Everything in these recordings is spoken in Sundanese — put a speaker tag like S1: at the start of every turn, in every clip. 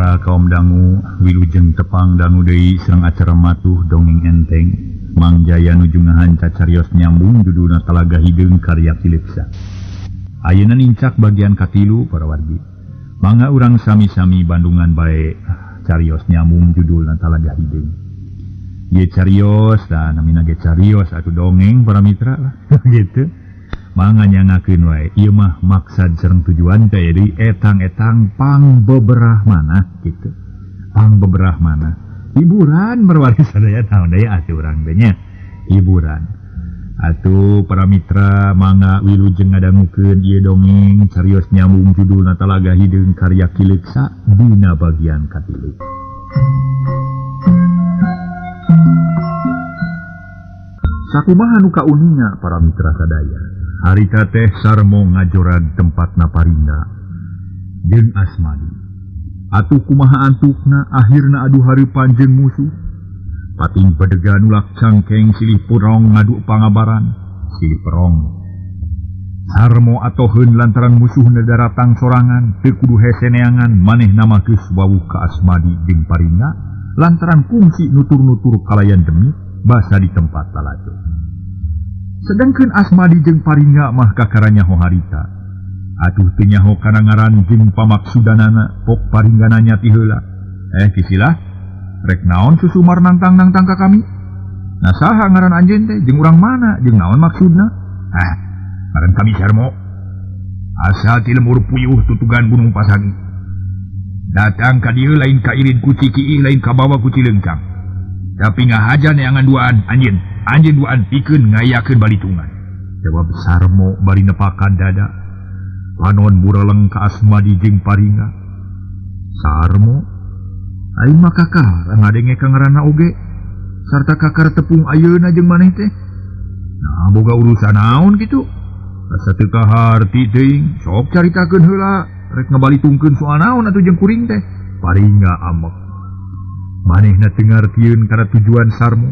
S1: Paramitra kaum dangu wilujeng tepang dangu deui sareng acara matuh dongeng enteng Mangjaya nuju ngahanca carios nyambung judulna Talaga Hideung karya Kileksa. Ayeuna nincak bagian katilu para wargi. Mangga urang sami-sami bandungan bae carios nyambung judulna Talaga Hideung. Ye carios da namina ge carios atuh dongeng para mitra lah gitu. Mangga nyangakeun wae ieu mah maksad sareng tujuan teh deui etang-etang pang beberah mana gitu. Pang beberah mana. Hiburan berwali sadaya tahu daya atuh urang teh nya. Hiburan. Atuh para mitra mangga wilujeng ngadangukeun ieu dongeng carios nyambung judulna Talaga Hideung karya Kileksa dina bagian katilu. Sakumaha nu kauninya para mitra sadaya. Harita teh sarmo ngajoran tempatna Paringa jeung Asmadi. Atuh kumaha antukna akhirna adu hareupan jeung musuh. Pating padegan ulak cangkeng silih purong ngadu pangabaran silih perong. Sarmo atoheun lantaran musuhna daratang sorangan teu kudu hese neangan manehna mah geus wawuh ka Asmadi jeung Paringa lantaran kungsi nutur-nutur kalayan demi basa di tempat lalajo. Sedangkeun Asmadi jeung Paringa mah kakaranya harita. Atuh teu nyaho kana ngaran jeung pamaksudanana pok Paringgana nya ti heula. Kisilah rek naon susumar nantang-nantang ka kami? Nasaha ngaran anjeun teh jeung urang mana jeung naon maksudna? Ngaran kami Sarmo. Asa ti lemur puyuh tutugan Gunung Pasangi. Datang ka dieu lain ka irin ku Cikiih lain ka bawa ku Cileungcang. Tapi ngahajan neangan duaan anjeun. Anjeun duaan pikeun ngayakeun balitungan. Jawab Sarmo bari nepakan dada. Panon bureleng ka Asmadi jeung Paringa. Sarmo, aing mah kakar ngadenge ka ngaranna oge. Sarta kakar tepung ayeuna jeung maneh teh. Nah, boga urusan naon kitu? Asa teu kaharti teuing, sok caritakeun heula. Rek ngabalitungkeun soal naon atuh jeung kuring teh. Paringa amek. Manehna teu ngartieun kana tujuan Sarmo.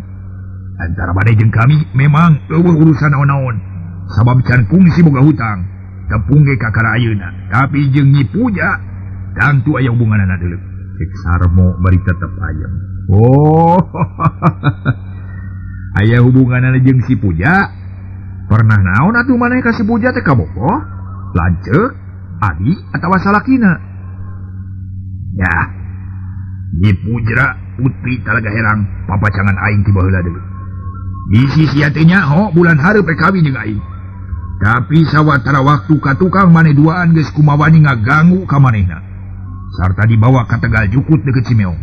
S1: Antara badai jeung kami memang eueuh urusan naon-naon. Sabab can kungsi boga hutang. Tepung ge kakara ayeuna. Tapi jeung Nyi Puja tentu aya hubunganna deuleu. Cek Sarmo bari tetep ayem. Oh. Aya hubunganna jeung si Puja. Pernah naon atuh maneh ka si Puja teh kabogoh? Lanceuk, adi atawa salakina? Ya. Nyi Puja putri Talaga Herang papacangan aing ti baheula deuleu. Bisi sia teh nyaho bulan hareup kawin jeung aing. Tapi sawatara waktu ka tukang maneh duaan geus kumawani ngaganggu ka manehna. Sarta dibawa ka Tegal Jukut deukeut Cimeong.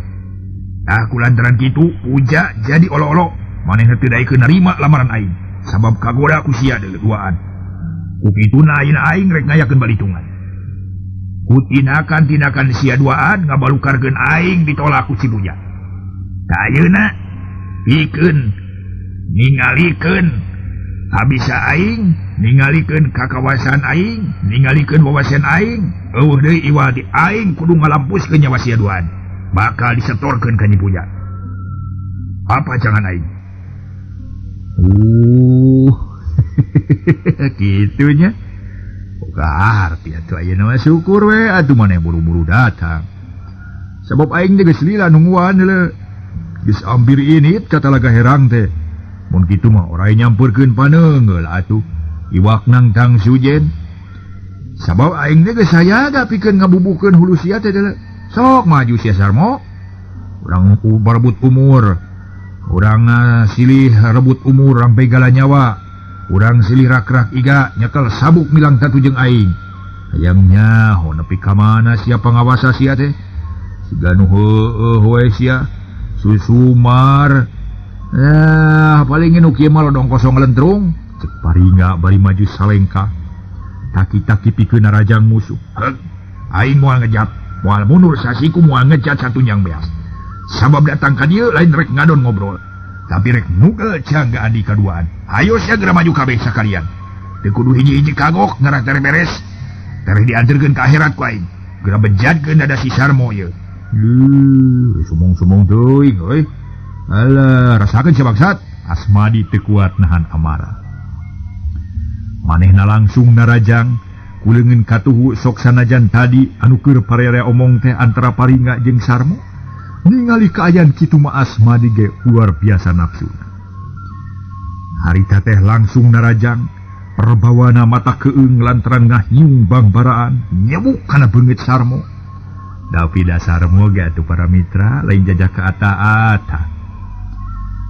S1: Tah kulantaran kitu Puja jadi olo-olo manehna teu daekeun narima lamaran aing sabab kagoda ku sia deuleu duaan. Ku kituna ayeuna aing rek ngayakeun balitungan. Ku tindakan sia duaan ngabalukarkeun aing ditolak ku si Puja. Tah ayeuna pikeun ningalikeun habisa aing, ningalikeun kakawasan aing, ningalikeun wawasan aing, eueuh deui iwadi aing kudu ngalampuskeun nyawa sia duaan. Bakal disetorkeun ka Nyi Puja. Apa jangan aing? Kitu nya. Boga arti atuh ayeuna mah syukur we atuh maneh buru-buru datang. Sabab aing teh geus lila nungguan heula. Geus ampir init ka Talaga Herang teh. Mun kitu mah orai nyampeurkeun paneungeul atuh iwak nangtang sujen. Sabab aing teh geus sayaga pikeun ngabubuhkeun hulu sia teh deuleu. Sok maju sia Sarmo. Urang barebut umur. Urang silih rebut umur rampai gala nyawa. Urang silih rak-rak iga nyekel sabuk milang tatu jeung aing. Hayangnya ho nepi ka mana sia pangawasa sia teh? Siga nu heueuh we sia susumar. Paling nu kieu mah lodong kosong lentrung. Cek Paringa bari maju salengka. Taki-taki pikeun rajang musuh. Aing moal ngejat, moal mundur sasiku moal ngejat satunyang beas. Sabab datang ka dieu lain rek ngadon ngobrol. Tapi rek nugel cangga adi kaduaan. Ayo sia geura maju kabeh sakalian. Teu kudu hiji-hiji kagok ngarah tere beres. Tere dianterkeun ka akhirat ku aing. Geura bejatkeun dada si Sarmo ieu. Sumong-sumong teuing euy. Alah, rasakeun sia bangsat. Asmadi teu kuat nahan amarah. Manehna langsung narajang kulengan katuhu sok sanajan tadi anu keur parere omong teh antara Paringga jeung Sarmo, ningali kaayan kitu mah Asmadi ge luar biasa nafsuna. Harita teh langsung narajang, perbawana mata keung lantaran ngahiung bangbaraan nyebuk kana beungeut Sarmo. Tapi dasar Sarmo ge atuh para mitra lain jajak ke ata-ata.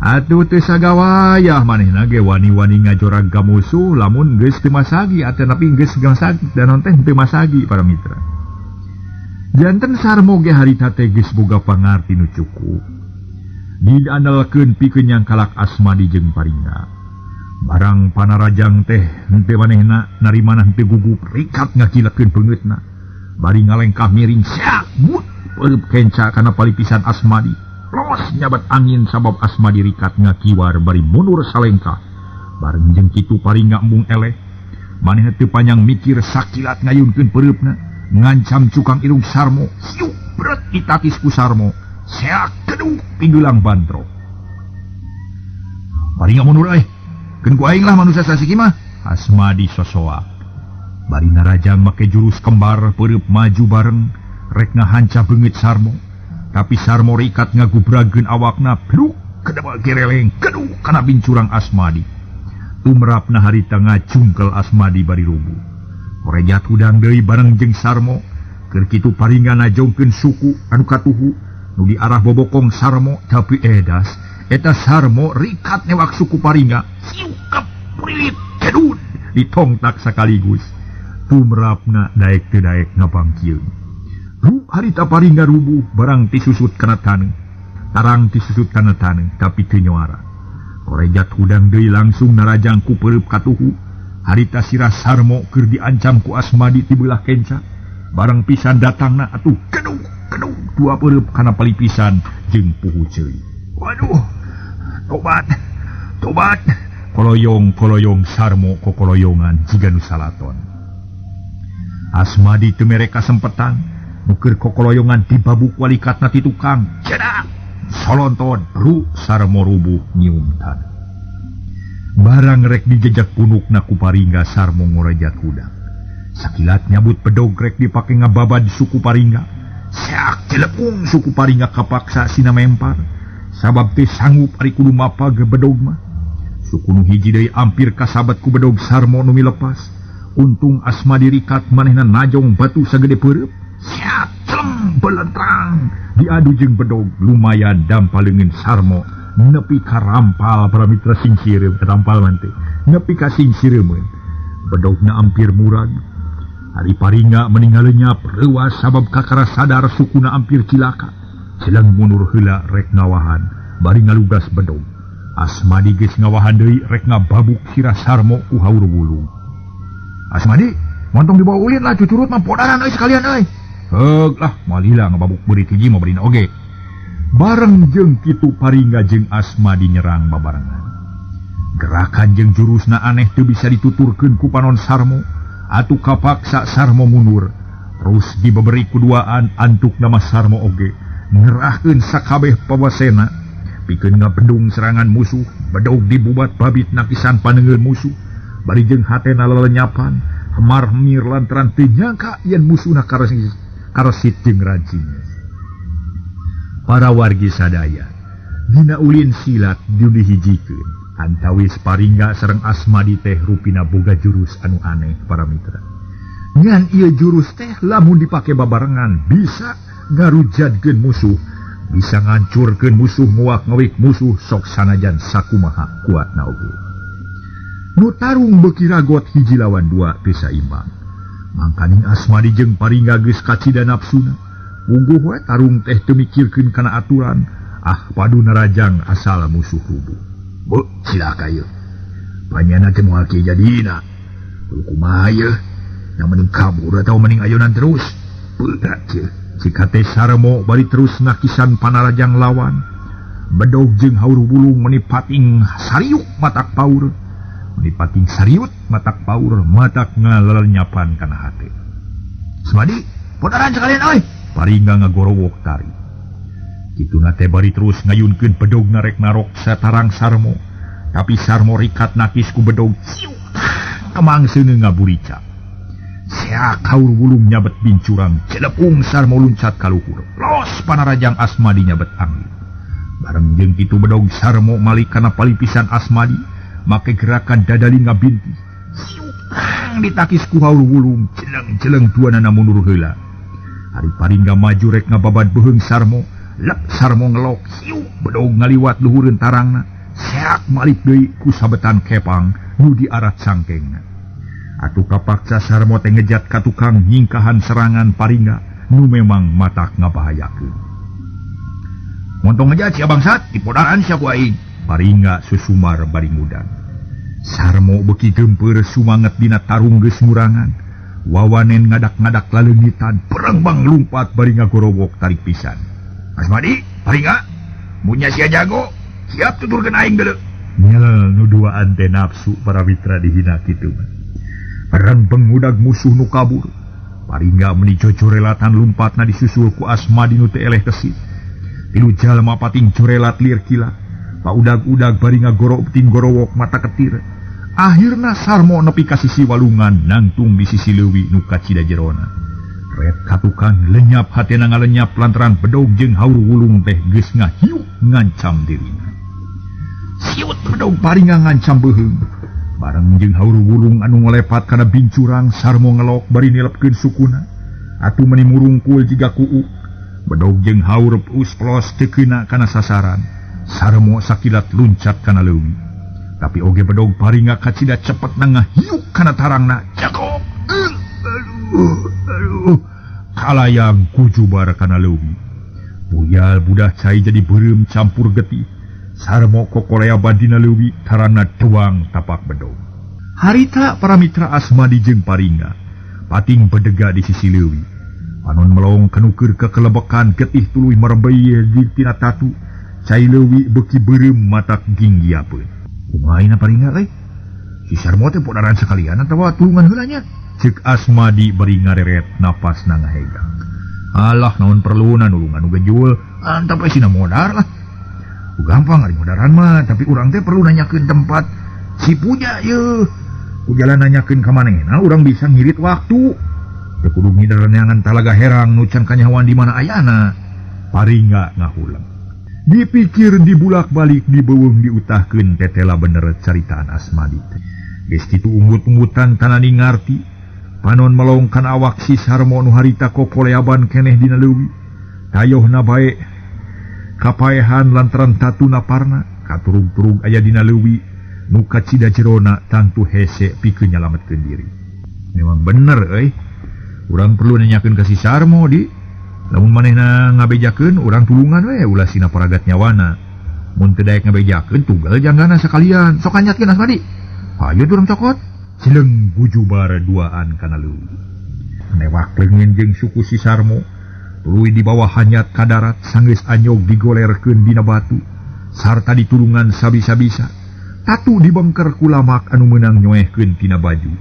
S1: Atuh teu sagawayah manehna ge wani-wani ngajorag ka musuh lamun geus teu masagi atanapi geus gangsagi dan teh teu masagi para mitra. Janten Sarmo ge harita teh geus boga pangarti nu cukup. Diandalkeun pikeun nyangkalak Asmadi jeung Paringga. Barang panarajang teh henteu manehna narimana henteu gugup rikat ngakilakeun beungeutna. Bari ngalengkah miring sak mut peureub kenca kana palipisan Asmadi. Los nyabat angin sabab Asmadi rikat ngakiwar bari mundur salengkah. Bareng jeung kitu Paringga embung eleh. Manehna teu panjang mikir sakilat ngayunkeun peureupna, ngancam cukang irung Sarmo, siuk berat ditakis ku Sarmo. Seak keduk pinggulang bantro. Paringga mundur euy. Keun ku aing lah manusia sasiki mah. Asmadi sosoak. Bari narajang make jurus kembar peureub maju bareng rek ngahanca beungeut Sarmo. Tapi Sarmo rikat ngagubrageun awakna pluk kedebal gereleng keduk kana bincurang Asmadi. Tumrapna harita ngacungkel Asmadi bari rubuh. Korejat hudang deui bareng jeung Sarmo. Keur kitu Paringga najongkeun suku anu katuhu nu di arah bobokong Sarmo tapi edas eta Sarmo rikat newak suku Paringga. Siukap prilit kedun ditongtak sakaligus. Tumrapna daek teu daek ngapangkieun. Harita Paringga rubuh barang tisusut kana taneuh. Tarang tisusut kana taneuh tapi teu nyoara. Korejat hudang deui langsung narajang ku peureub katuhu. Harita sirah Sarmo keur diancam ku Asmadi ti beulah kenca. Barang pisan datangna atuh keduk dua peureub kana palipisan jeung puhu ceui. Waduh. Tobat. Koloyong Sarmo kokoloyongan jiga nu salaton. Asmadi teu mere kasempetan. Mukir kokoloyongan dibabuk walikatna ti tukang. Cedak! Solonton, ru Sarmo rubuh nyium tan. Barang rek dijejak punukna ku Paringga Sarmo ngorejat hudang. Sakilat nyabut pedog rek dipake ngababad suku Paringga. Seak celepung suku Paringga kapaksa sina mempar. Sabab teh sanggup ari kudu mapa ge bedog mah. Suku nu hiji deui ampir kasabat ku bedog Sarmo nu milepas. Untung Asmadi rikat manehna najong batu sagede peureub. Siap celem belentrang diadu jeung bedog lumayan dampaleungeun Sarmo nepi ka rampal para mitra sing sireum rampal mante nepi ka sing sireumeun bedogna ampir murag. Ari Paringga meninggalnya reuas sabab kakara sadar sukuna ampir cilaka. Jelang mundur heula rek ngawahan bari ngalugas bedog. Asmadi geus ngawahan deui rek ngababuk sirah Sarmo ku haur wulung. Asmadi montong dibawa ulin lah cucurut mah podaran euy sekalian euy. Heug lah malila ngababuk beurit hiji mah berina oge. Bareng jeung kitu Paringga jeung Asmadi nyerang babarengan. Gerakan jeung jurusna aneh teu bisa dituturkeun ku panon Sarmo. Atuh kapaksa Sarmo mundur. Terus dibeberi kuduaan antuk nama Sarmo oge. Ngerahkeun sakabeh pawasena. Pikeun ngabendung serangan musuh. Bedog dibubat babit nakisan panengeun musuh. Bari jeung hatena lelenyapan. Hemar hemir lantaran teu nyangka yen musuhna karosit jeung rancingna. Para wargi sadaya dina ulin silat dihijikeun antawis Paringga sareng Asmadi teh rupina boga jurus anu aneh para mitra. Ngan ieu jurus teh lamun dipake babarengan bisa ngarujadkeun musuh, bisa ngancurkeun musuh muak ngewik musuh sok sanajan sakumaha kuatna oge. Nu tarung beuki ragot hiji lawan dua teu saimbang. Mangkaning Asmadi jeung Paringga geus kacida nafsuna. Ungguh we tarung teh teu mikirkeun kana aturan. Padu narajang asal musuh rubuh. Beuh, cilaka ieu. Panyana teh moal kieu jadina. Kumaha ieu? Yang mending kabur atau mending ayonan terus? Berat ieu. Cika teh Sarmo bari terus nakisan panarajang lawan. Bedog jeung haur bulung menipating sariuk matak paur. Menipating sariut matak paur matak ngalelenyapan kana hate. Asmadi, podaran sekalian euy. Paringga ngagorowok tari. Kituna teh bari terus ngayunkeun bedogna rek narok satarang Sarmo. Tapi Sarmo rikat nakis ku bedog. Kemang seuneu ngaburica. Seak haur wulung nyabet bincurang, celepung Sarmo luncat kaluhur. Los panarajang Asmadi nyabet angin. Bareng jeung kitu bedog Sarmo malik kana palipisan Asmadi, make gerakan dadali ngabinti. Siukang ditakis ku haur wulung, celeng-celeng tuanana mundur heula. Hari Paringga maju rek ngababad beheung Sarmo, lep Sarmo ngelok, hiu bedog ngaliwat luhureun tarangna. Seak malik deui ku sabetan kepang nu di arat sangkengna. Atuh kapaksa Sarmo teh ngejat ka tukang nyingkahan serangan Paringga nu memang matak ngabahayakeun. Montong ngejat sia bangsat dipodaan sia ku aing. Paringga susumar bari mudan. Sarmo beuki geumpeur sumanget dina tarung geus ngurangan. Wawanen ngadak-ngadak laleungitan perengbang lumpat bari ngagorowok tarik pisan. Asmadi, Paringga, munya sia jago, siap tuturkeun aing deuleu. Nyel nu duaan teh nafsu para mitra dihina kitu. Perang pengudag musuh nu kabur. Paringga meuni cocorelatan lumpatna disusul ku Asmadi nu teu eleh kesit. Tilu jalma pating corelat lir kilat. Paudag-udag bari ngagorok ting gorowok mata ketir. Akhirna Sarmo nepi ka sisi walungan nangtung di sisi leuwih nu kacida jerona. Ret katukang lenyap hatena ngalenyap lantaran bedog jeung haur wulung teh geus ngahiuk ngancam dirina. Siut bedog Paringga ngancam beuheung. Bareng jeung haur wulung anu ngelepat kana bincurang Sarmo ngelok bari nilepkeun sukuna. Atuh meuni murungkul jiga kuu. Bedog jeung haur us-plos teu keuna kana sasaran. Sarmo sakilat luncat kana leuwih. Tapi oge bedog Paringga kacida cepet ngahiuk kana tarangna. Cakok. Aduh. Kalayang kujubar kana leuwih. Buyal budah cai jadi beureum campur getih. Sarmo kokolea badina leuwih tarana tuang tapak bedog. Harita para mitra Asmadi jeung Paringga pating bedega di sisi leuwih. Panon melong kenuker kekelebekan getih tuluy merebei di tina tatu. Cai leuwih beuki beureum matak ginggiapeun. Kumaha Paringga teh? Si Sarmo teh podaran sakalian atawa tulungan heula nya? Ceuk Asmadi bari ngareret napasna ngahegang. Alah naon perluna nulungan nu gejul, antap sina modar lah. Gampang ari modaran mah, tapi urang teh perlu nanyakeun tempat si Puja ye. Ujalan nanyakeun ka manehna urang bisa ngirit waktu. Teu kudu ngiderenangan Talaga Herang nu can kanyahoan di mana ayana. Paringga ngahulang. Dipikir dibulak-balik dibeuweung diutahkeun tetela bener caritaan Asmadi teh. Geus kitu unggut-unggutan tanani ngarti. Panon melongkan awak si Sarmo nu harita kokoleaban keneh dina leuwih. Tayohna bae kapaehan lantaran tatu naparna katurug-turug aya dina leuwih nu kacida jerona tangtu hese pikeun nyalametkeun diri. Memang bener urang perlu nanyakeun ka si Sarmo di. Lamun manehna ngabejakeun urang tulungan we ulah sina paragat nyawana. Mun teu daek ngabejakeun tunggal janggana sakalian. Sok anyatkeun Asmadi. Hayu urang cokot. Sileng gujubar duaan kana leuwih. Newak leungin jeung suku si Sarmo tuluy di bawah hanyat ka darat sanggeus anyog digolerkeun dina batu sarta ditulungan sabisa-bisa. Tatu dibengker ku lamak anu meunang nyoehkeun tina baju.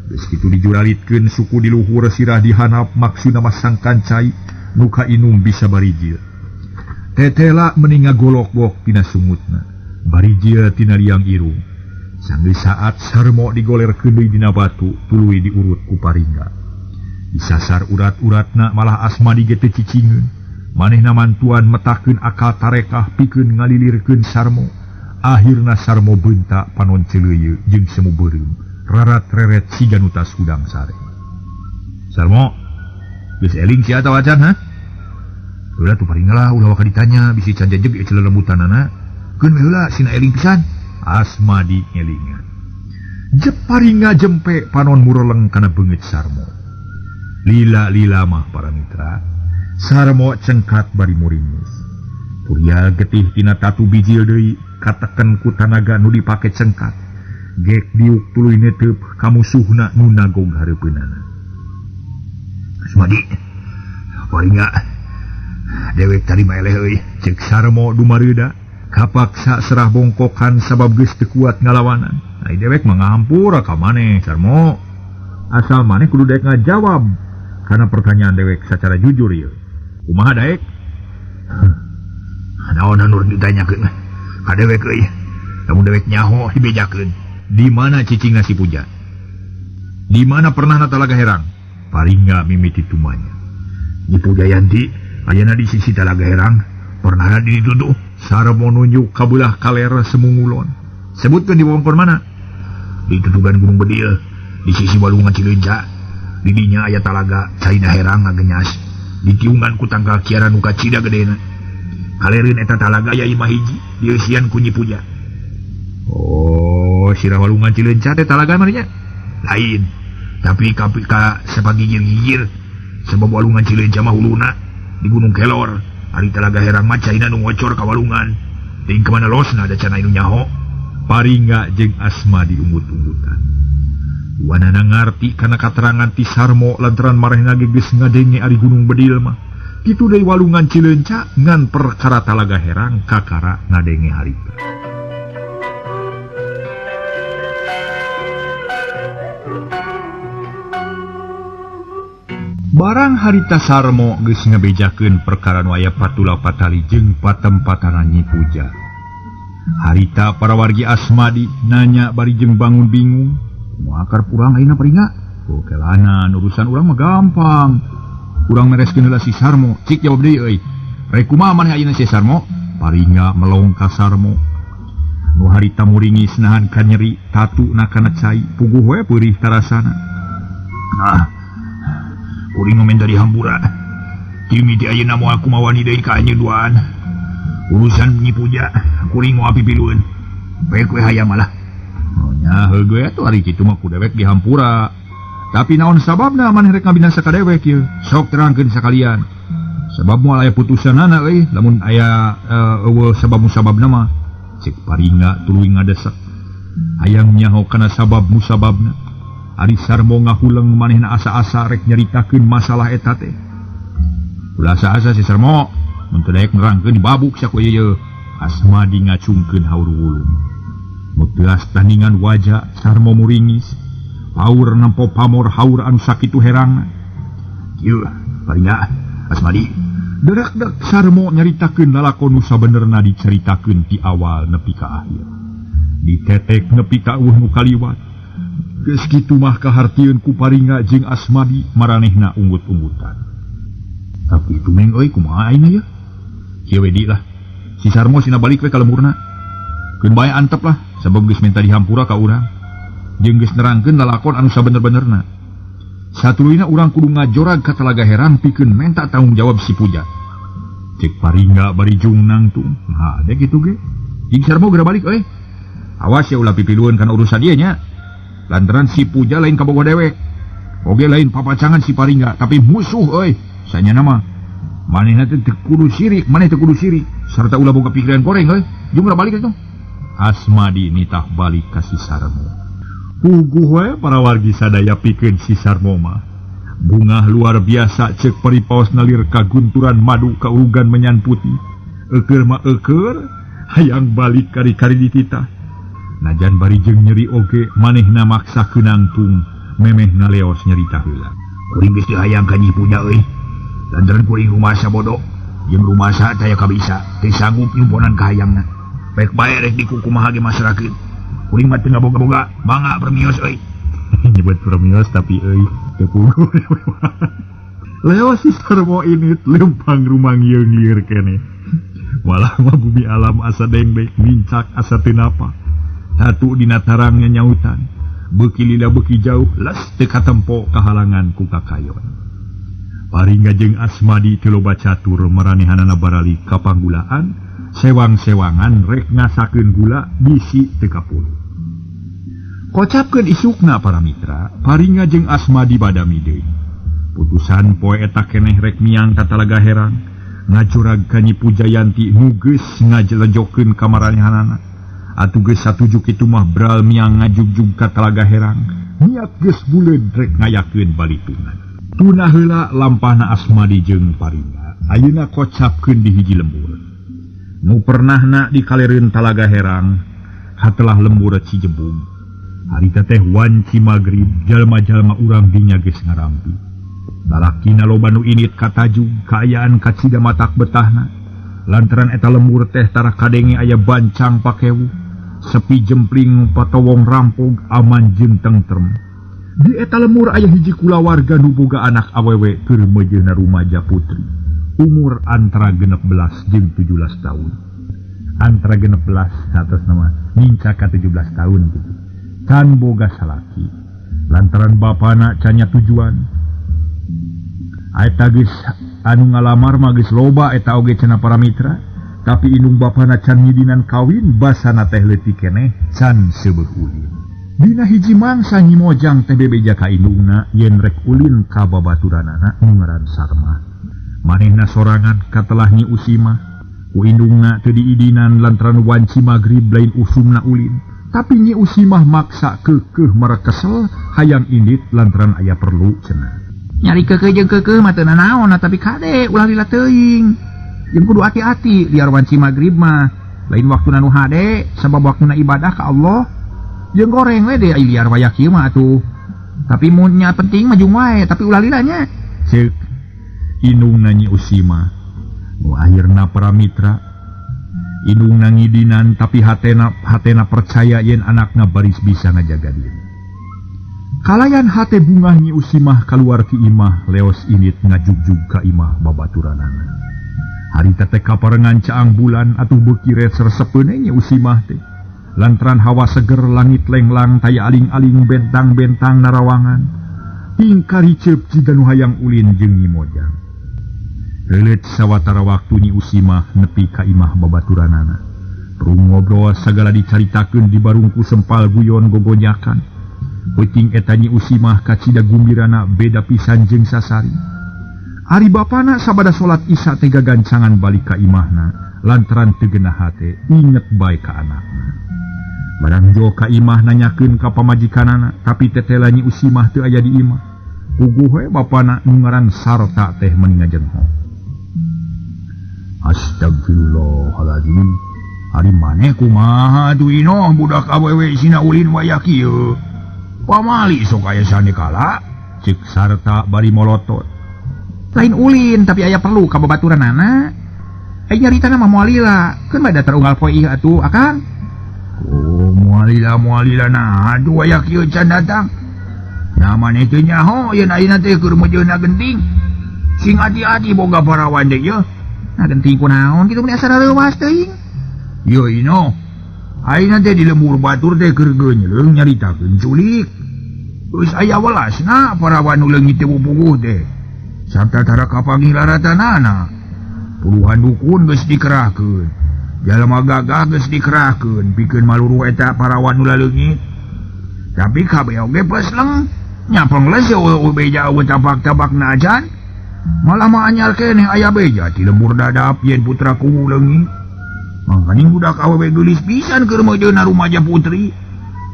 S1: Geus kitu dijuralitkeun suku di luhur sirah dihanap maksudna masang kancai nu kainum bisa barijil. Tetela meuni ngagolok-gok tina sungutna. Barijil tina liang irung. Sanggeus saat Sarmo digolerkeun deui dina batu tuluy diurut ku Paringga. Disasar urat-uratna malah Asmadi ge teu cicingeun. Manehna mantuan metakeun akal tarekah pikeun ngalilirkeun Sarmo. Akhirna Sarmo beuntak panon celeuyeut jeung semu beureum. Rarat-reret siga nu tas hudang sare. Sarmo, geus eling sia atawa acan ha? Heula tuh Paringga lah ulah waka ditanya bisi can jejeg ieu celelemutanana. Keun we heula sina eling pisan. Asmadi ngelingan. Paringga jempe panon mureleng kana beungeut Sarmo. Lila-lila mah para mitra. Sarmo cengkat bari muringus. Purial getih tina tatu bijil deui kateken ku tanaga nu dipake cengkat. Gek diuk tuluy netep ka musuhna nu nagog hareupeunana. Asmadi, Paringga, dewek tarima eleh euy, ceuk Sarmo dumareuda. Kapaksa serah bongkokan sabab geus teu kuat ngalawanan. Ai dewek mah ngahampura ka maneh Sarmo. Asal maneh kudu daek ngajawab kana pertanyaan dewek secara jujur ieu. Kumaha daek? Naon anu ditanyakeun ka dewek euy? Lamun dewek nyaho dibejakeun. Di mana cicingna si Puja? Di mana pernah Talaga Herang? Paringga mimiti tumanya. Nyipu Jayanti ayeuna di sisi Talaga Herang pernah dituduh sareng nunjuk kabelah kalera Semungulon. Sebutkeun di wewengkon mana? Di Tutugan Gunung Bedil, di sisi Walungan Cileunca. Di dinya aya talaga Caina Herang ngagenyas. Di tiungan ku tangkal kiara nu kacida gedena. Kalereun eta talaga aya imah hiji dieusian ku Nyi Puja. Oh, sirah Walungan Cileunca teh talaga mah nya? Lain. Tapi ka sapagigir-gigir sebab Walungan Cileunca mah huluna di Gunung Kelor. Ari Talaga Herang mah caina nu ngocor ka Walungan. Ting kemana losna ada cana anu nyaho. Paringga jeung Asmadi ungut-ungutan. Wanana ngarti kana katerangan ti Sarmo lantaran marehna geus ngadenge ari Gunung Bedil mah. Kitu deui Walungan Cileunca ngan perkara Talaga Herang kakara ngadenge harita. Barang harita Sarmo geus ngabejakeun perkara nu aya patula patali jeung patem-pataran Nyi Puja. Harita para wargi Asmadi nanya bari jeung bangun bingung. Moakar urang ayeuna Paringga? Kelanan urusan urang mah gampang. Urang mereskeun heula si Sarmo, cik jawab deui euy. Rek kumaha maneh ayeuna si Sarmo? Paringga melong ka Sarmo. Nu harita muringis nahan ka nyeri, tatuna kana cai, puguh we peurih tarasana. Nah, kuring momen dari hambura. Timidi ayeuna moal kumawani deui ka anyeuduan. Urusan Nyi Puja, kuring moal pipilueun. Bae we hayang malah. Nya heugeut atuh ari kitu mah ku dewek di hampura. Tapi naon sababna maneh rek ngabinasa ka dewek ieu? Sok terangkeun sakalian. Sebab moal aya putusanana euy, lamun aya eueuh sabab-musababna mah. Cek Paringga tuluy ngadesak. Hayang nyaho kana sabab musababna. Ari Sarmo ngahuleng manehna asa-asa rek nyaritakeun masalah eta teh. Ulah asa-asa si Sarmo, mun teu daek nerangkeun dibabuk saku ieu. Asmadi ngacungkeun haur wulung. Nu teuas tandingan wajah Sarmo muringis, paur nempo pamor haur anu sakitu herangna. Kieu, Paringga, Asmadi. Derak-derak Sarmo nyaritakeun lalakon nu sabenerna dicaritakeun ti awal nepi ka akhir. Ditetek nepi ka eueuh nu kaliwat. Geus kitu mah kahartieun ku Paringga jeung Asmadi maranehna unggut-unggutan. Tapi itu meng euy kumaha ayeuna ye? Kieu we di lah. Si Sarmo sina balik we ka lemburna. Keun bae antep lah sabab geus menta dihampura ka urang. Jeung geus nerangkeun lalakon anu sabener-benerna. Satuluyna urang kudu ngajorag ka Talaga Herang pikeun menta tanggung jawab si Puja. Cek Paringga bari jung nangtung. Nah, dek kitu ge. Jeung Sarmo geura balik euy. Awas ya ulah pipilueun kana urusan ieu nya. Lantaran si Puja lain kabogoh dewek. Oge lain papacangan si Paringga, tapi musuh euy. Sanyana mah manehna teh teu kudu sirik, maneh teu kudu sirik. Sarta ulah boga pikiran goreng euy. Jung balik atuh. Asmadi nitah balik ka si Sarmo. Puguh we para wargi sadaya pikeun si Sarmo mah. Bungah luar biasa cek peripaos nalir kagunturan madu ka urugan menyan putih. Eukeur mah eukeur, hayang balik kari-kari dititah. Najan bari jeung nyeri oge manehna maksakeun nangtung memehna leos nyarita heula. Kuring geus teu hayang ka Nyi Puja euy. Lantaran kuring rumasa bodoh jeung rumasa taya kabisa teu sanggup nyumponan ka hayangna. Baik bae rek dikukumaha ge masyarakat. Kuring mah teu ngaboga-boga mangga permios euy. Nyebut permios tapi euy teu puguh. Leos si Sarmo ini lempang rumangieung-ieur keneh. Walah mah bumi alam asa dengdek mincak asa teu napa. Tatu dina tarangnya nyautan, beuki lila beuki jauh, les teu katempo kahalangan ku kakayon. Paringga jeung Asmadi teu loba catur maranehanana barali ka panggulaan, sewang-sewangan rek ngasakeun gula bisi teu kapuluh. Kocapkeun isukna para mitra, Paringga jeung Asmadi badami deui. Putusan poe eta keneh rek miang ka Talaga Herang, ngajurag ka Nyi Pujayanti nu geus ngajelejokeun ka maranehanana. Atuh geus satuju kitu mah bral miang ngajugjug ka Talaga Herang, niat geus buleud rek ngayakeun balitungan. Tuna heula lampahna Asmadi jeung Paringga, ayeuna kocapkeun di hiji lembur. Nu pernahna di kalereun Talaga Herang, hatelah lembur Cijebung. Harita teh wanci magrib, jalma-jalma urang dinya geus ngarampi. Lalakina loba nu init katajug kaayaan kacida matak betahna. Lantaran eta lembur teh tara kadenge aya bancang pakewu. Sepi jempling patowong rampog aman jeung tentrem. Di eta lemur aya hiji kulawarga nu boga anak awewe keur mejeuna rumaja putri. Umur antara 16 jeung 17 tahun. Antara 16 atas nama nginca ka 17 tahun gitu. Can boga salaki. Lantaran bapana canya tujuan. Eta geus anu ngalamar mah geus loba eta oge cenah para mitra. Tapi indung bapana can ngidinan kawin basana teh leutik keneh can seubeuh ulin. Dina hiji mangsa Nyi Mojang teh bebeja ka indungna yen rek ulin ka babaturanana nu ngaran Sarma. Manehna sorangan katelah Nyi Usimah. Ku indungna teu diidinan lantaran wanci magrib lain usumna ulin. Tapi Nyi Usimah maksa keukeuh merek kesel hayang indit lantaran aya perlu cenah. Nyari keukeuh jeung keukeuh mah teu nanaon tapi kade ulah lila teuing. Jeung kudu hati-hati liar wanci magrib mah lain waktuna nu hade sabab waktuna ibadah ka Allah. Jeung goreng we deh liar waya kieu mah atuh. Tapi mun nya penting mah jung wae tapi ulah lilanya. Ceuk indungna Nyi Usimah. Nu akhirna para mitra indungna ngidinan tapi hatena percaya yen anakna baris bisa ngajaga diri. Kalayan hate bungah Nyi Usimah kaluar ti imah leos indit ngajugjug ka imah babaturanana. Harita teh kaparengan caang bulan atuh beuki resep-resepeun Nyi Usimah teh. Lantaran hawa seger langit lenglang taya aling-aling bentang-bentang narawangan. Tingkar hiceup jiga nu hayang ulin jeung Nyi Mojang. Heuleut sawatara waktu Nyi Usimah nepi ka imah babaturanana. Perung ngobrol sagala dicaritakeun di barungku sempal guyon gogonyakan. Peuting eta Nyi Usimah kacida gumbirana beda pisan jeung sasari. Ari bapana sabada salat Isya teh gagancangan balik ka imahna lantaran teu geunah hate inget bae ka anakna. Barang jo ka imah nanyakeun ka pamajikanana tapi tetela Nyi Usimah teu aya di imah. Puguh we bapana nu ngaran Sarta teh meuni ngajenghok. Astagfirullahaladzim. Ari maneh kumaha atuh inoh budak awewe sina ulin waya kieu. Pamali sok aya sanekala ceuk Sarta bari molotot. Lain ulin tapi aya perlu ka babaturanana. Aya nyaritana mah moal lila, keun bada terunggal poe ieu atuh akang. Oh moal lila nah aduh aya kieu can datang. Nya maneh teu nyaho yen ayeuna teh keur mejeunna genting. Sing hati-hati boga parawan deui yeuh. Nah genting kunaon kitu meni asal leuwas teuing. Yo ino. Ayeuna teh di lembur batur teh keur geunyeuleuh nyaritakeun culik. Geus aya welasna parawan nu leungit teh pupuh teh. Sabta tara kapangilaratanana. Puluhan dukun geus dikerahkeun. Jalma gagah geus dikerahkeun pikeun maluru eta parawan nu leungit. Tapi kabeh oge pesleng. Nya pengles eueuh beja eueuh tabak-tabakna ajan. Malah mah anyar keneh aya beja ti lembur dadap yen putra kuwu leungit. Mangkaning budak awewe geulis pisan keur mejeunna rumaja putri.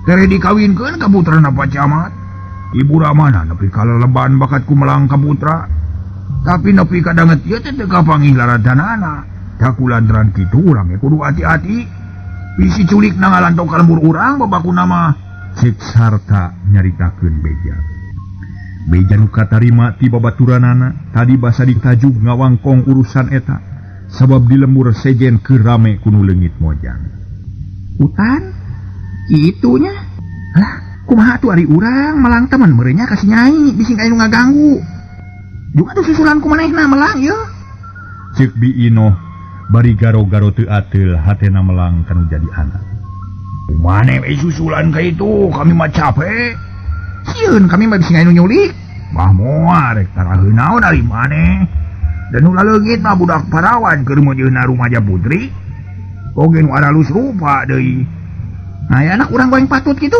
S1: Tere dikawinkeun ka putrana pacamat. Ibu ramana nepi kaleleban bakat kumelang ka putra. Tapi nepi kadanget ieu teh teu kapangilaratanana. Dakulantaran kitu urang ge kudu hati-hati. Bisi culik nangalantok ka lembur urang babakuna mah. Cek Sarta nyaritakeun beja. Beja nu katarima ti babaturanana tadi basa ditajug ngawangkong urusan eta. Sabab di lembur sejen keur rame ku nu leungit Mojang. Utan? Itunya? Lah, kumaha atuh ari urang melang temen merenya ka si Nyai bising aya nu ngaganggu. Juga tuh susulan kumanehna melang yeuh. Ceuk Bi Inoh bari garo-garo teu ateul hatena melang kanu jadi anak. Kumaneh we susulan ka itu kami mah capek. Sieun kami mah bising aya nu nyulik. Mah moal rek taraheun naon ari maneh. Dan nu laleungit mah budak parawan keur mejeunna rumaja putri. Oge nu aralus rupa deui. Nah ya anak urang goeng patut kitu.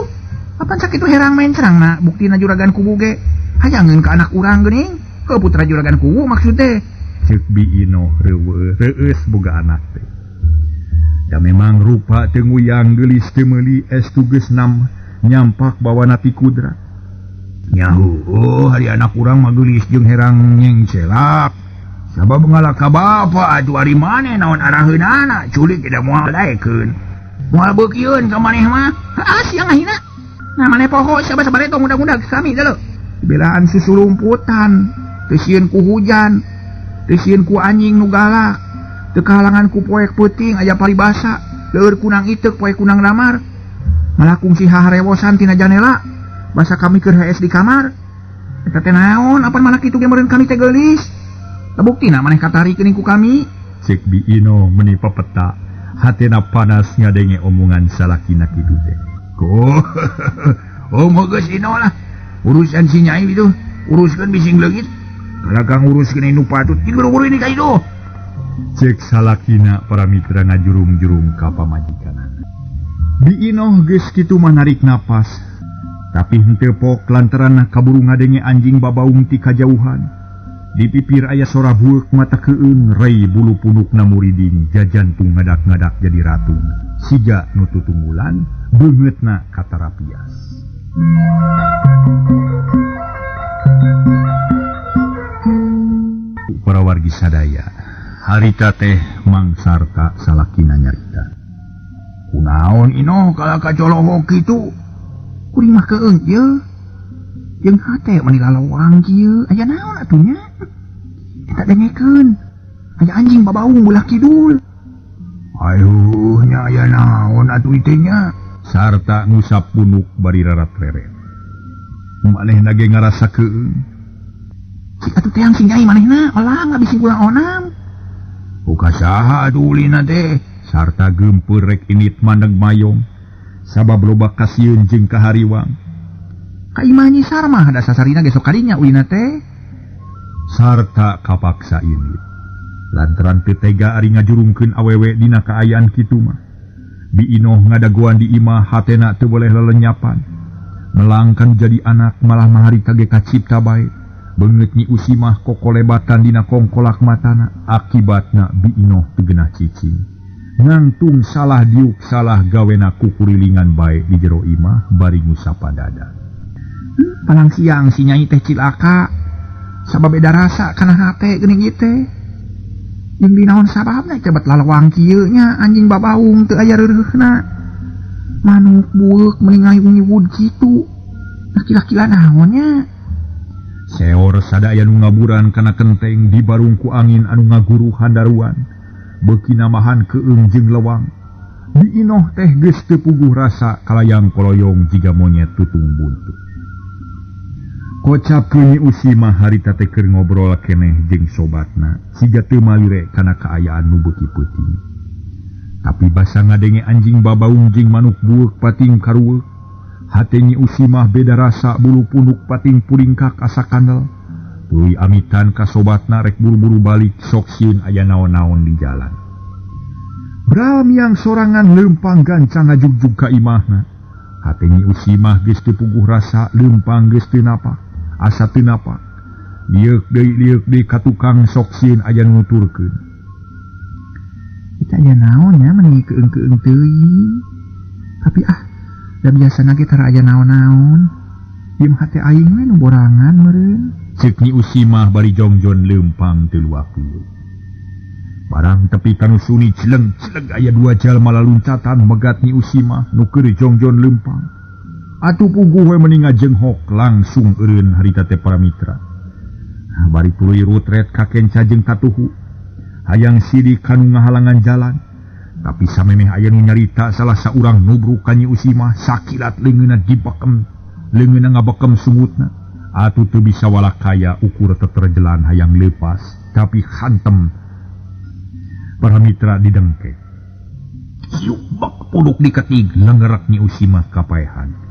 S1: Apan sakitu herang main cerangna buktina juragan kubu ge. Hayangeun ka anak urang geuning. Ke putra juragan kuwu maksud teh. Ceuk Bi Inoh reueus boga anak teh. Ya memang rupa teu nguyang geulis teu meuli estu geus nyampak bawana ti kudrat. Nyaho hari anak urang mah geulis jeung herang nyengcelak. Sabab ngalak ka bapa atuh ari maneh naon araheunana culik tidak moal daekeun. Moal beukieun ka maneh mah. Siang ahina. Nah maneh poho sabar-sabar eta mudah-mudah kami deuleu. Belaan susulumputan. Teu sieun ku hujan, teu sieun ku anjing nu galak, teu kahalangan ku poek peuting aya paribasa, leur kunang itek poek kunang damar. Malah kungsi haharewosan tina janela.
S2: Basa kami keur HS di kamar. Eta teh naon? Apa malah kitu ge meureun kami teh geulis. Tabuktina maneh katarikeun ku kami.
S1: Cek Bi Ino meni pepeta, hatena panas ngadenge omongan salakina kitu teh.
S2: Moga geus Ino lah. Urusan si Nyai itu uruskeun bising leungit. Kalagang uruskeun anu patut jeung buru-buru ini ka itu.
S1: Cek salakina para mitra ngajurung-jurung ka pamajikanana. Bi Ino geus kitu mah narik napas, tapi henteu pok lantaran kaburu ngadenge anjing babaung ti kajauhan. Di pipir aya sora bueuk mata keung rei bulu punukna muriding jajantung ngadak-ngadak jadi ratu. Siga nu tutunggulan beungeutna katarapias. Para wargi sadaya, harita teh Mang Sarta salakina nyarita.
S2: Kunaon Ino kalau kacolowok kitu? Kuring mah keung ieu. Jeung hate mani lalawang kieu, aya naon atunya? Eta dengekeun. Aya anjing babaung belah kidul.
S1: Ayuh nya aya naon atuh teh nya? Sarta ngusap punuk bari rarat-reret. Manehna ge ngarasa keung.
S2: Si atuh teh si Nyai manehna, alah ngabisi kula onam.
S1: Buka saha atuh ulina teh? Sarta geumpeur rek init mandeg mayong. Sabab loba kasieun jeung kahariwang.
S2: Ka imah Nyi Sarmah da sasarina gesok kadinya ulina teh.
S1: Sarta kapaksa init. Lantaran teu tega ari ngajurungkeun awewe dina kaayaan kitu mah. Bi Inoh ngadagoan di imah hatena teu boleh lelenyapan. Melangkan jadi anak malah maharita ge kacipta bae. Beungeut Nyi Usi mah kokolebatan dina kongkolak matana. Akibatna Bi Inoh teu geunah cicing. Ngantung salah diuk salah gawena kukurilingan bae di jero imah bari ngusapa dada.
S2: Palang siang si Nyai teh cilaka. Sabab beda rasa kana hate geuning ieu teh. Jeung dinaon sababna cebat lalawang kieu nya anjing babaung teu aya reureuhna. Manuk bueuk meningali unyiwud kitu. Laki-laki naon nya?
S1: Seor sadaya nu ngaburan kana kenteng dibarung ku angin anu ngaguru handaruan. Beuki namahan keung jeung lewang. Bi Inoh teh geus teu puguh rasa kalayang koloyong jiga monyet tutung buntut. Kocapkeun Nyi Usi mah harita teh keur ngobrol keneh jeung sobatna, siga teu malire kana kaayaan nu beuki peuting. Tapi basa ngadenge anjing babaung jeung manuk bueuk pating karuweuk, hate Nyi Usi mah beda rasa bulu punuk pating puringkak asa kandel. Tuluy amitan ka sobatna rek buru-buru balik sok sieun aya naon-naon di jalan. Bral miang sorangan leumpang gancang ngajugjug ka imahna. Hate Nyi Usi mah geus teu puguh rasa leumpang geus teu napak. Asa teu napak. Liuk deui ka tukang sok sieun aya nuturkeun.
S2: Kita aya naon nya meni keung-keung teuing. Tapi da biasana ge tara aya naon-naon. Diem hate aing we nu borangan meureun.
S1: Ceuk Nyi Usi mah bari jongjon leumpang teu luapeuh. Barang tepi kanu suni celeng-celeng aya dua jalma laluncatan megat Nyi Usi mah nu keur jongjon leumpang. Atuh puguh we meni ngajenghok langsung eureun harita teh para mitra. Bari tuluy rutret ka kenca jeung katuhu. Hayang sidik kanu ngahalangan jalan. Tapi samemeh aya nu nyarita salah saurang nubruk ka Nyi Usi mah sakilat leungeunna dibekem, leungeunna ngabekem sungutna. Atuh teu bisa walakaya ukur teterjelan hayang leupas, tapi hantem. Para mitra didengke. Siuk bak puduk diketig lengerak Nyi Usi mah kapaehan.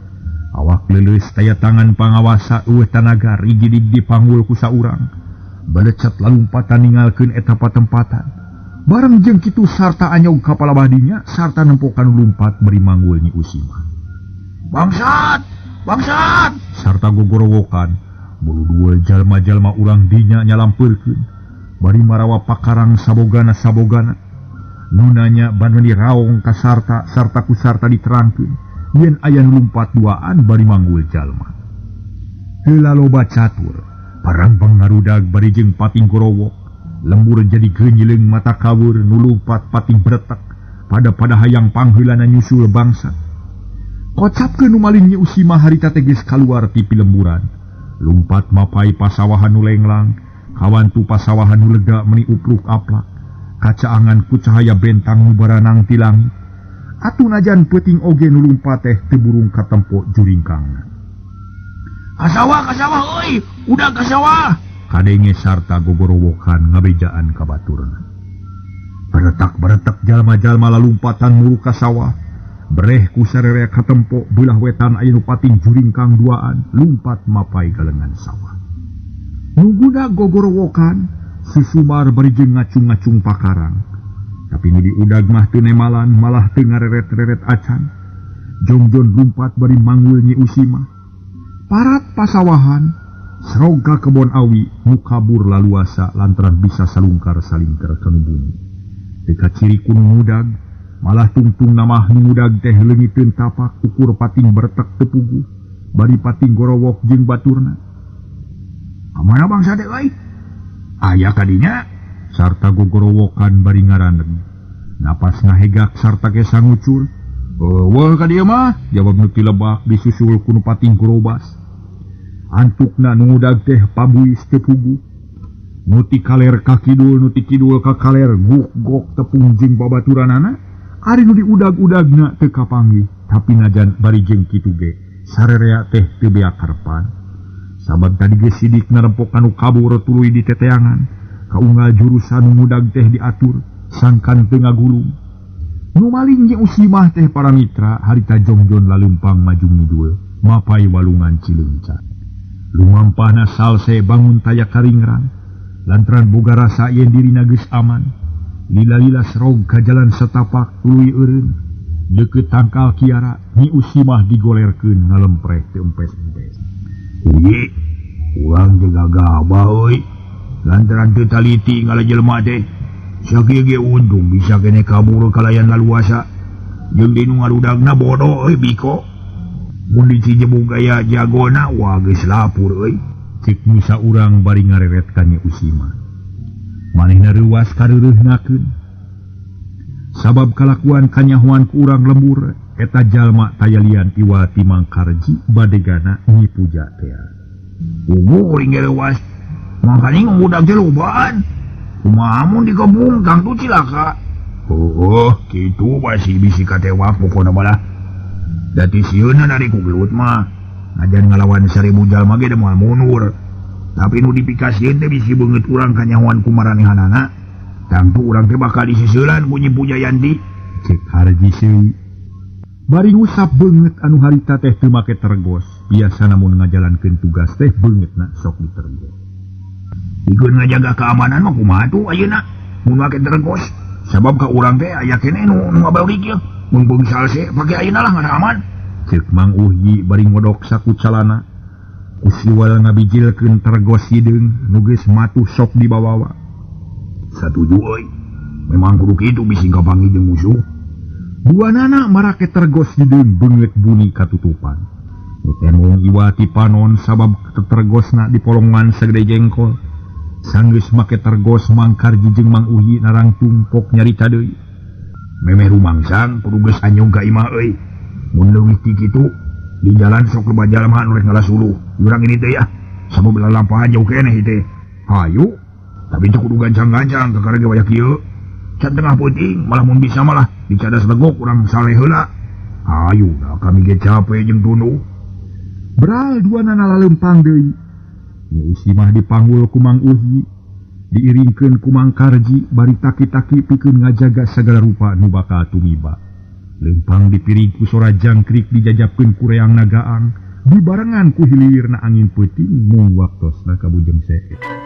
S1: Awak leuleus taya tangan pangawasa eueuh tanaga rigidig dipanggul ku saurang. Balecet lalumpatan ninggalkeun eta patempatan. Bareng jeung kitu sarta anyog ka palabadinya sarta nempokan lumpat beri manggul Nyi Usi mah. Bangsat! Bangsat! Sarta gogorowokan. Bulu dua jalma-jalma urang dinya nyalampeurkeun. Bari marawa pakarang sabogana-sabogana. Nunanya ban meuni raong ka sarta ku sarta diterangkeun. Yen aya lumpat duaan bari manggul jalma. Heula loba catur, parang pangarudag bari jeung pating gorowok. Lembur jadi geunyileung mata kawur nu lumpat pating bretek. Pada hayang pangheulana nyusul bangsa. Kocapkeun nu malin Nyi Usi mah harita teh geus kaluar ti pilemburan. Lumpat mapai pasawahan nu lenglang, kawantu pasawahan nu lega meni upluk aplak. Kacaangan ku cahaya bentang nu baranang ti langit. Atuh najan peuting oge nu lumpat teh teu burung katempo juringkangna.
S2: Kasawa, oi, udah kasawa.
S1: Kadenge sarta gogorowokan ngabejaan ka baturna. Beretak jalma-jalma lalumpatan mulu ka sawah. Bereh ku sarere katempo belah wetan aya nu pating juring kang duaan lumpat mapai ka lengan sawah. Nungguda gogorowokan susumar berijeng ngacung-ngacung pakarang. Tapi nu diudag mah teu nemalan malah teu ngareret-reret acan. Jongjon lumpat bari manggul Nyi Usima. Parat pasawahan seroga kebon awi nu kabur laluasa lantaran bisa salungkar-salingker kana bumi. Dekat ciri kuno mudag malah tungtung namah nu mudag teh leungiteun tapak ukur pating bertek tepugu bari pating gorowok jeung baturna. Kamana bangsa teh euy? Aya kadinya sarta gogorowokan bari ngaraneg. Napas ngahegak sarta kesa ngucul. Wah ka dieu mah, jawab nu ti lebak disusul ku pating gorobas. Antukna nu mudag teh pabuis tepugu. Nu ti kaler ka kidul, nu ti kidul ka kaler guk-gok tepung jeung babaturanana. Ari nu diudag-udagna teu kapanggih, tapi najan bari jeung kitu ge sarerea teh teu bea karepan. Sabab tadi ge sidik narempok anu kabur tuluy di teteangan, kaunggal jurusan nu mudag teh diatur, sangkan teu ngagulung. Nu maling Nyi Usima teh para mitra harita jongjon lalempang maju ngidul, mapai walungan Cileunca. Lumampahna salse bangun taya karingrang, lantaran boga rasa yen dirina geus aman. Lila-lila serog ka jalan setapak tuluy eureun, deukeut tangkal kiara Nyi Usima digolerkeun ngalemprek teu empes-empes. Uyi, urang jaga gabah euy. Lantaran teu taliti ngala jelema teh. Sakieu ge untung bisa kene kabur kalayan laluasa. Jeung dinu ngarudagna bodoh euy biko. Mun dicijebuk gaya jagona wah geus lapur euy. Cik Musa urang bari ngareret ka Nyi Usima. Manehna reuwas kareureuhnakeun. Sabab kalakuan kanyahoan ku urang lembur eta jalma tayalian iwa timang karji badegana Nyi Puja teh. Ugu uring reuwas. Mangkani ngudag teh lobaan. Kumaha mun dikebung kang tu cilaka. Kitu basi bisi katewak pokona balah. Dati sieuna dari ku gelut mah. Ngajan ngalawan 1000 jalma ge da moal mundur. Tapi nu dipikasieun teh bisi beungeut urang kanyahoan ku maranehanana. Tangtu urang teh bakal disiseulan ku Nyi Puja Yanti. Cek Harji Seui. Bari ngusap beungeut anu harita teh teu make tergos. Biasa namun ngajalankeun tugas teh beungeutna sok ditergos. Dikeun ngajaga keamanan mah kumaha tuh ayeuna mun make tergos. Sabab ka urang teh aya keneh nu ngabalik ieu. Mun beung salse pake ayeuna lah ngana aman. Ceuk Mang Uhyi bari ngodok sakucalana. Usiwal ngabijilkeun tergos hideung nu geus matuh sok dibawawa. Satuju euy. Memang kudu kitu bisi kapanggih jeung musuh. Duanana marake tergos hideung beungeut buni katutupan. Nu temong iwa ti panon sabab tergosna dipolongan sagede jengkol. Sanggeus make tergos Mang Karji jeung Mang Uhyi narangtung pok nyarita deui. Memeh rumangsang kudu geus anyong ka imah euy. Mun leuwih ti kitu di jalan sok loba jalma anu rek ngalasuluh. Urang ini teh ya, sabab lalampahan jauh keneh teh. Hayu, tapi teu kudu gancang-gancang ka karege waya kieu. Can tengah peuting, malah mun bisa malah dicadas legok urang saleh heula. Hayu, da kami ge capek jeung tunduh. Beral duanana lalempang deui. Nyi Usima dipanggul ku Mang Uhyi, diiringkeun ku Mang Karji bari taki-taki pikeun ngajaga sagala rupa nu bakal tumiba. Lempang dipiring ku sora jangkrik dijajapkeun ku reang nagaang, dibarengan ku hilirna angin peuting mung waktosna kabujeng seet.